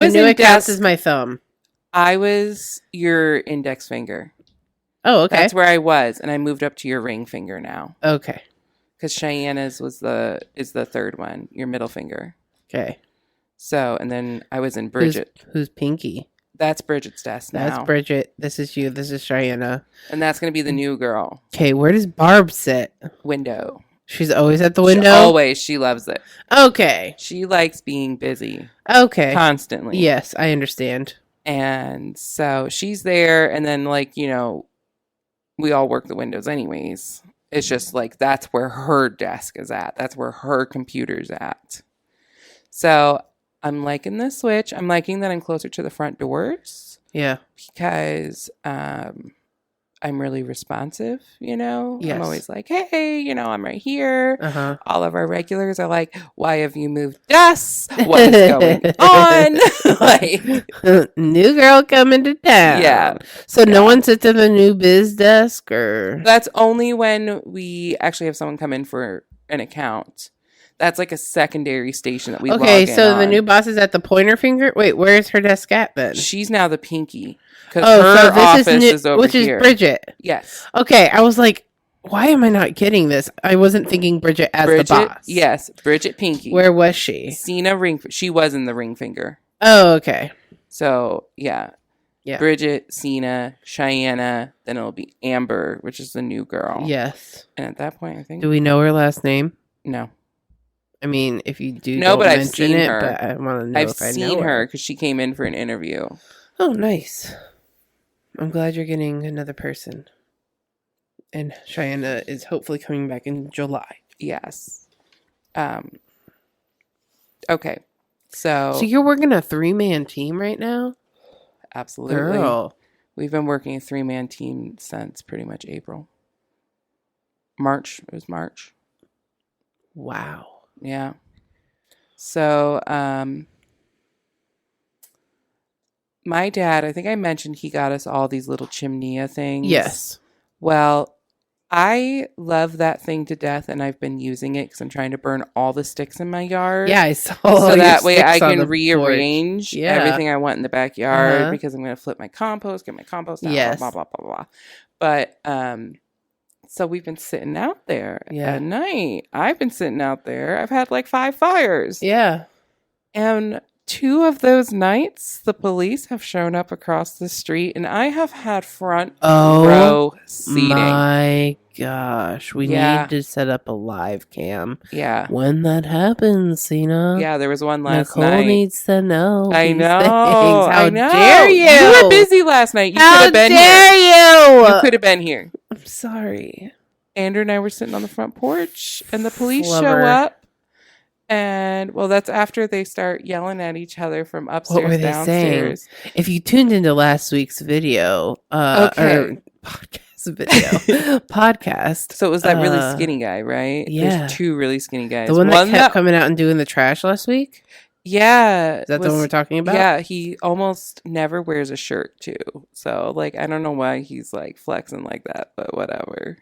The new account is my thumb. I was your index finger. Oh, okay. That's where I was, and I moved up to your ring finger now. Okay. Because Cheyenne's is the third one, your middle finger. Okay. So, and then I was in Bridget. Who's Pinky? That's Bridget's desk now. That's Bridget. This is you. This is Cheyenne. And that's going to be the new girl. Okay, where does Barb sit? Window. She's always at the window? She loves it. Okay. She likes being busy. Okay. Constantly. Yes, I understand. And so she's there, and then, like, you know, we all work the windows anyways. It's just like that's where her desk is at. That's where her computer's at. So I'm liking the switch. I'm liking that I'm closer to the front doors. Yeah. Because I'm really responsive, you know? Yes. I'm always like, hey, you know, I'm right here. Uh-huh. All of our regulars are like, why have you moved desks? What is going on? Like, new girl coming to town. Yeah. So no one sits at the new biz desk or? That's only when we actually have someone come in for an account. That's like a secondary station that we log in Okay, so on. the new boss is at the pointer finger? Wait, where's her desk at then? She's now the pinky. Because her office is over which here. Which is Bridget. Yes. Okay, I was like, why am I not getting this? I wasn't thinking Bridget as the boss. Yes, Bridget Pinky. Where was she? Cena ring. She was in the ring finger. Oh, okay. So, yeah. Yeah. Bridget, Cena, Cheyenne, then it'll be Amber, which is the new girl. Yes. And at that point, I think... Do we know her last name? No. I mean, if you do, no, but I've seen it, her. But I want to know I've if I know seen her because she came in for an interview. Oh, nice. I'm glad you're getting another person. And Cheyenne is hopefully coming back in July. Yes. Okay. So you're working a 3-man team right now? Absolutely. Girl. We've been working a 3-man team since pretty much April. March. It was March. Wow. Yeah. So, my dad, I think I mentioned he got us all these little chimney things. Yes. Well, I love that thing to death, and I've been using it because I'm trying to burn all the sticks in my yard. Yeah, I saw. So that way I can rearrange everything I want in the backyard because I'm going to flip my compost, get my compost out, blah, blah, blah, blah. But, so we've been sitting out there at night. I've been sitting out there. I've had like 5 fires. Yeah. And 2 of those nights, the police have shown up across the street, and I have had front row seating. My gosh. We need to set up a live cam. Yeah. When that happens, Cena. Yeah, there was one last Nicole night. needs to know. I know. How I know. dare you? You were busy last night. You could have been here. How dare you? You could have been here. I'm sorry. Andrew and I were sitting on the front porch, and the police show up. And, well, that's after they start yelling at each other from upstairs, what were they downstairs. saying? If you tuned into last week's video, or podcast. So it was that really skinny guy, right? Yeah. There's 2 really skinny guys. The one that kept coming out and doing the trash last week? Yeah. Is that the one we're talking about? Yeah, he almost never wears a shirt, too. So, like, I don't know why he's, like, flexing like that, but whatever.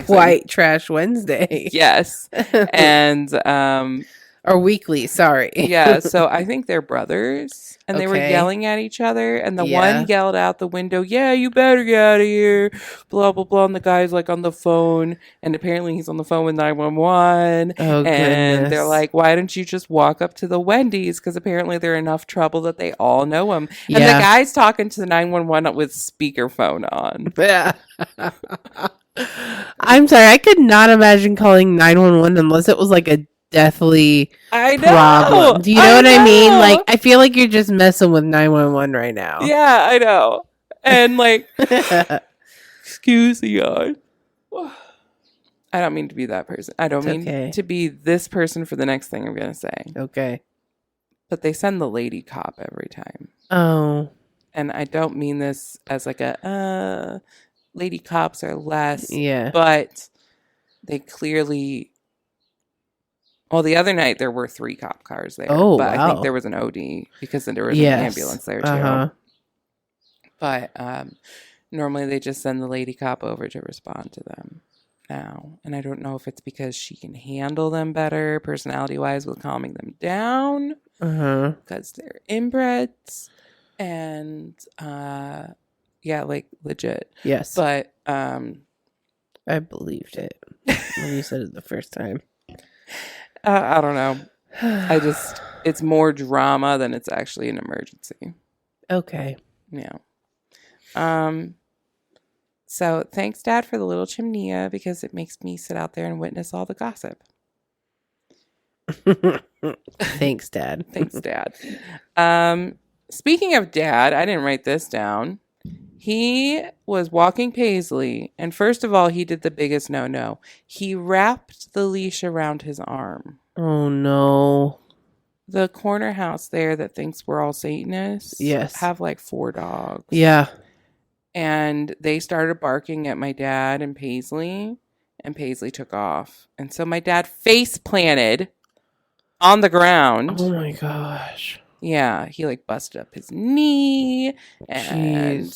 White Trash Wednesday. Yes. And or weekly, sorry. Yeah, so I think they're brothers, and they were yelling at each other, and the one yelled out the window, yeah, you better get out of here, blah blah blah, and the guy's like on the phone, and apparently he's on the phone with 911. And they're like, why don't you just walk up to the Wendy's, because apparently they're enough trouble that they all know him. And the guy's talking to the 911 with speakerphone on. Yeah. I'm sorry, I could not imagine calling 911 unless it was like a deathly problem. Do you know what I mean? Like, I feel like you're just messing with 911 right now. Yeah, I know. And like, excuse me, God. I don't mean to be that person. I don't mean to be this person for the next thing I'm going to say. Okay. But they send the lady cop every time. Oh. And I don't mean this as like a, lady cops are less. Yeah. But they clearly... Well, the other night there were 3 cop cars there. Oh, but wow. I think there was an OD because there was an ambulance there too. But normally they just send the lady cop over to respond to them now. And I don't know if it's because she can handle them better personality-wise with calming them down. because they're inbreds and like legit. Yes. But I believed it when you said it the first time. I don't know. It's more drama than it's actually an emergency. Okay. Yeah. So thanks, Dad, for the little chimney because it makes me sit out there and witness all the gossip. Thanks, Dad. Thanks, Dad. Speaking of Dad, I didn't write this down. He was walking Paisley, and first of all, he did the biggest no-no. He wrapped the leash around his arm. Oh, no. The corner house there that thinks we're all Satanists have like 4 dogs. Yeah. And they started barking at my dad and Paisley took off. And so my dad face planted on the ground. Oh, my gosh. Yeah, he like busted up his knee and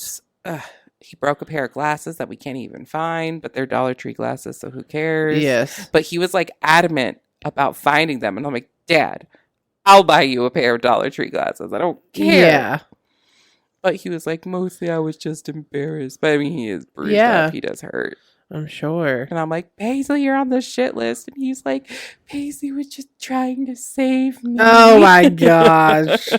he broke a pair of glasses that we can't even find, but they're Dollar Tree glasses, so who cares? Yes. But he was like adamant about finding them. And I'm like, Dad, I'll buy you a pair of Dollar Tree glasses. I don't care. Yeah. But he was like, mostly I was just embarrassed. But I mean, he is bruised up. He does hurt. I'm sure. And I'm like, Paisley, you're on the shit list. And he's like, Paisley was just trying to save me. Oh my gosh.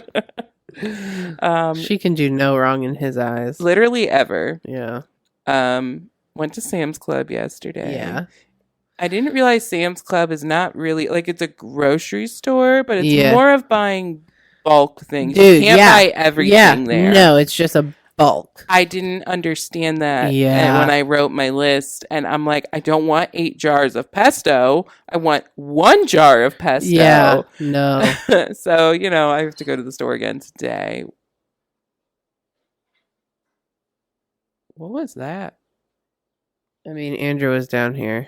She can do no wrong in his eyes. Literally ever. Yeah. Went to Sam's Club yesterday. Yeah. I didn't realize Sam's Club is not really like it's a grocery store, but it's more of buying bulk things. Dude, you can't buy everything there. No, it's just a bulk. I didn't understand that when I wrote my list, and I'm like, I don't want 8 jars of pesto. I want 1 jar of pesto. Yeah, no. So, I have to go to the store again today. What was that? I mean, Andrew was down here.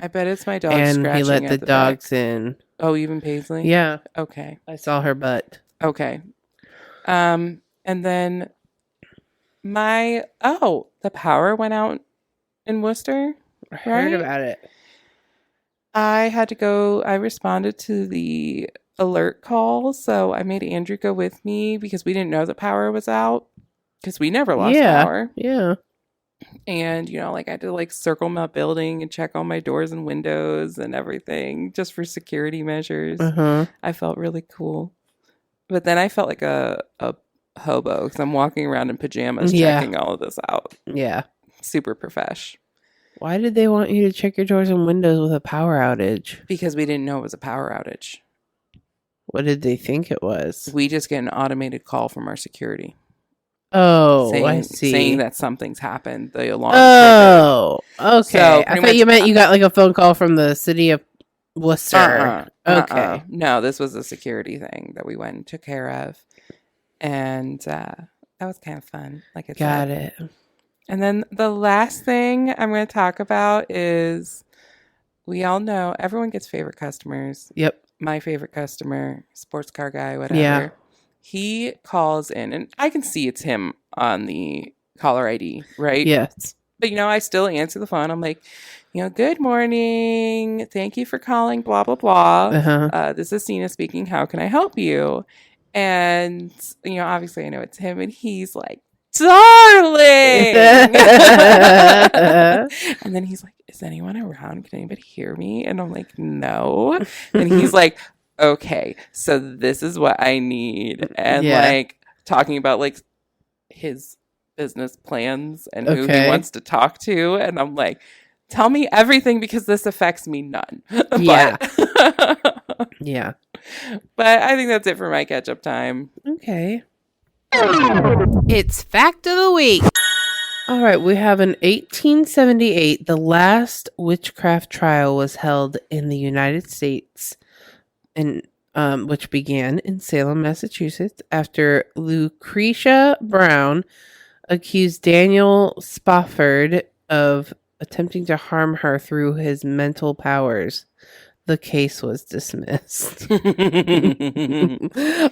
I bet it's my dog and scratching he let the dogs back. in. Oh, even Paisley? Yeah. Okay. I saw her butt. Okay. And then the power went out in Worcester. I heard about it. I had to go. I responded to the alert call, so I made Andrew go with me because we didn't know the power was out because we never lost power. Yeah. And, I had to circle my building and check all my doors and windows and everything just for security measures. I felt really cool. But then I felt like a hobo because I'm walking around in pajamas checking all of this out. Yeah. Super profesh. Why did they want you to check your doors and windows with a power outage? Because we didn't know it was a power outage. What did they think it was? We just get an automated call from our security. Oh, I see. Saying that something's happened. The alarm. Oh, okay. So I thought you meant you got a phone call from the city of Worcester. Okay. No, this was a security thing that we went and took care of. And that was kind of fun. Like I said. Got it. And then the last thing I'm going to talk about is we all know everyone gets favorite customers. Yep. My favorite customer, sports car guy, whatever. Yeah. He calls in, and I can see it's him on the caller ID, right? Yes. But, I still answer the phone. I'm like, good morning. Thank you for calling, blah, blah, blah. This is Sina speaking. How can I help you? And, obviously I know it's him, and he's like, darling. And then he's like, is anyone around? Can anybody hear me? And I'm like, no. And he's like, okay, so this is what I need. And talking about his business plans and who he wants to talk to. And I'm like, tell me everything because this affects me none. Yeah. Yeah. But I think that's it for my catch-up time. Okay. It's Fact of the Week. All right, we have in 1878, the last witchcraft trial was held in the United States, which began in Salem, Massachusetts, after Lucretia Brown accused Daniel Spofford of attempting to harm her through his mental powers. the case was dismissed.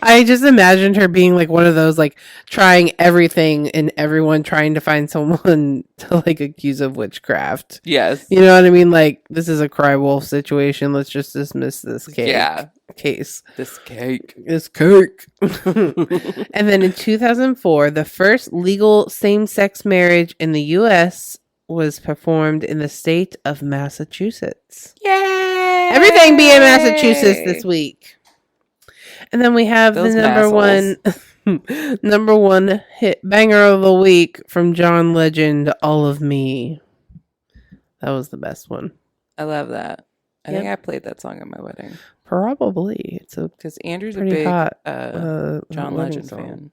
I just imagined her being like one of those, like trying everything and everyone trying to find someone to like accuse of witchcraft. Yes. You know what I mean? Like, this is a cry wolf situation. Let's just dismiss this case. Yeah. Case. This cake. This cake. And then in 2004, the first legal same-sex marriage in the U.S. was performed in the state of Massachusetts. Yay! Everything be in Massachusetts this week. And then we have Those the number one hit banger of the week from John Legend, All of Me. That was the best one. I love that. I think I played that song at my wedding. Probably. It's because Andrew's a pretty big hot, John Legend fan.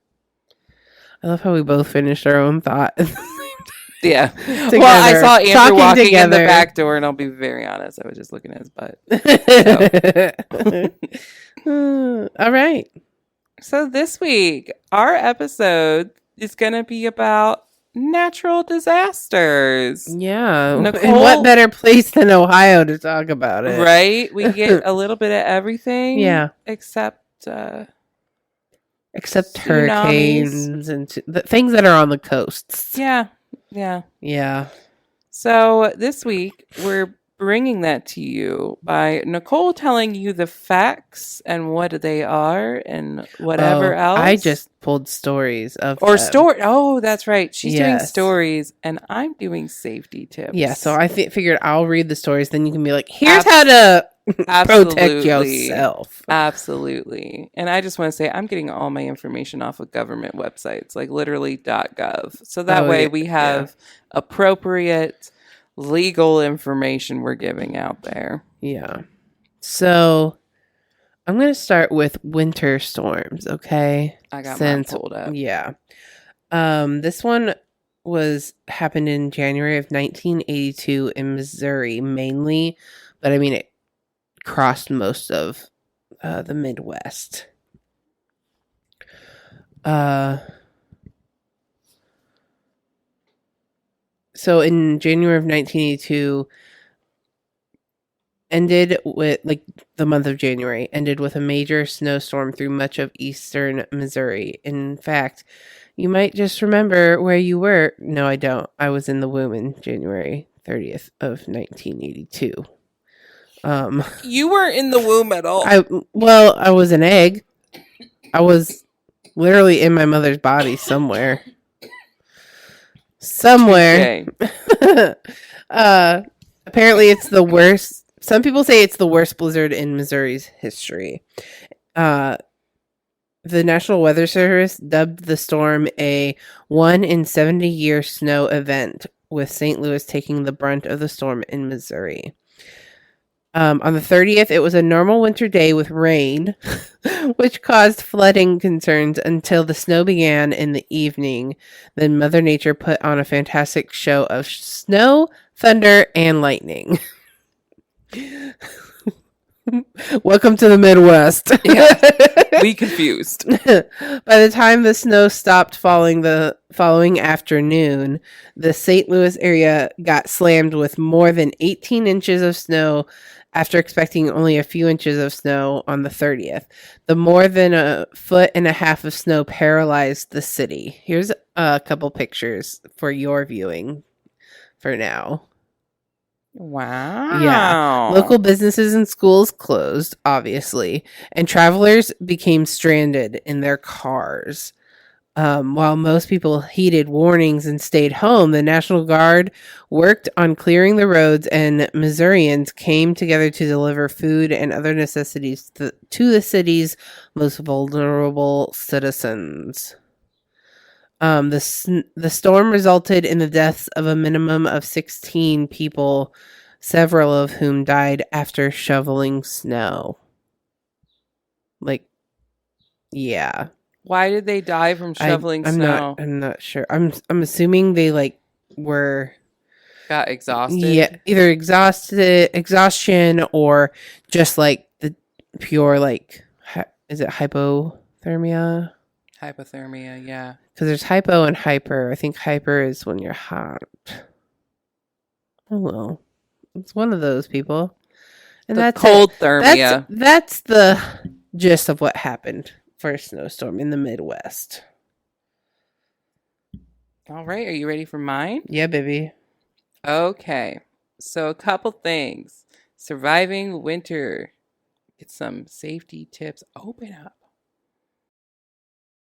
I love how we both finished our own thought. Yeah. Together, well, I saw Andrew walking together in the back door, and I'll be very honest, I was just looking at his butt. All right. So this week, our episode is going to be about natural disasters. Yeah. Nicole, and what better place than Ohio to talk about it? Right? We get a little bit of everything. Yeah. Except hurricanes and the things that are on the coasts. Yeah. Yeah. Yeah. So this week, we're bringing that to you by Nicole telling you the facts and what they are and whatever else. I just pulled stories of Oh, that's right. She's doing stories and I'm doing safety tips. Yeah, so I figured I'll read the stories, then you can be like, here's how to protect yourself. Absolutely. And I just want to say I'm getting all my information off of government websites, like literally .gov. So that way we have appropriate legal information we're giving out there. Yeah. So I'm going to start with winter storms, okay? I got mine pulled up. Yeah. This one happened in January of 1982 in Missouri mainly, but I mean it crossed most of the Midwest. So in January of 1982, ended with the month of January ended with a major snowstorm through much of eastern Missouri. In fact, you might just remember where you were. No, I don't. I was in the womb in January 30th of 1982. You weren't in the womb at all. I was an egg. I was literally in my mother's body somewhere. Apparently it's the worst. Some people say it's the worst blizzard in Missouri's history. The National Weather Service dubbed the storm a 1 in 70-year snow event, with St. Louis taking the brunt of the storm in Missouri. On the 30th, it was a normal winter day with rain, which caused flooding concerns until the snow began in the evening. Then Mother Nature put on a fantastic show of snow, thunder, and lightning. Welcome to the Midwest. Yeah, we confused. By the time the snow stopped falling the following afternoon, the St. Louis area got slammed with more than 18 inches of snow after expecting only a few inches of snow on the 30th. The more than 1.5 feet of snow paralyzed the city. Here's a couple pictures for your viewing for now. Wow. Yeah. Local businesses and schools closed, obviously, and travelers became stranded in their cars. While most people heeded warnings and stayed home, the National Guard worked on clearing the roads, and Missourians came together to deliver food and other necessities to the city's most vulnerable citizens. The storm resulted in the deaths of a minimum of 16 people, several of whom died after shoveling snow. Yeah. Why did they die from shoveling snow? I'm not sure. I'm assuming they got exhausted. Yeah, either exhaustion or just the pure is it hypothermia? Hypothermia, yeah. Because there's hypo and hyper. I think hyper is when you're hot. Oh well, it's one of those people. And the that's cold it. thermia. That's the gist of what happened for a snowstorm in the Midwest. All right, are you ready for mine? Yeah, baby. Okay, so a couple things. Surviving winter. Get some safety tips. Open up.